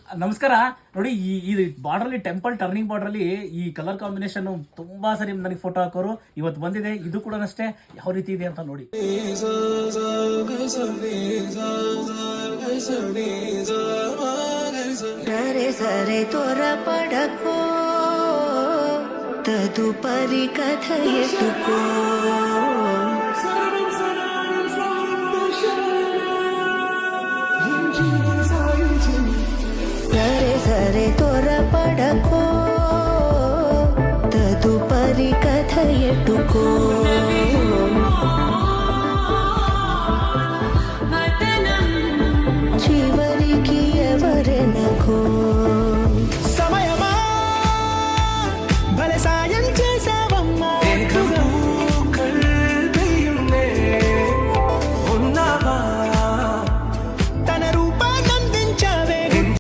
ನಮಸ್ಕಾರ. ನೋಡಿ ಈ ಬಾರ್ಡರ್ ಅಲ್ಲಿ, ಟೆಂಪಲ್ ಟರ್ನಿಂಗ್ ಬಾರ್ಡರ್ ಅಲ್ಲಿ ಈ ಕಲರ್ ಕಾಂಬಿನೇಷನ್ ತುಂಬಾ ಸರಿ ನನಗೆ ಫೋಟೋ ಹಾಕೋರು. ಇವತ್ತು ಬಂದಿದೆ. ಇದು ಕೂಡ ಅಷ್ಟೇ ಯಾವ ರೀತಿ ಇದೆ ಅಂತ ನೋಡಿ. ಸರೆ ತೋರ ಪಡಕೋ ತದುಪರಿ ಕಥೆ ಎತ್ತುಕೋ ಸರೆ ತೋರ ಪಡಕೋ ತದುಪರಿ ಕಥೆ ಎತ್ತುಕೋ చివరికి ఎవరెనకో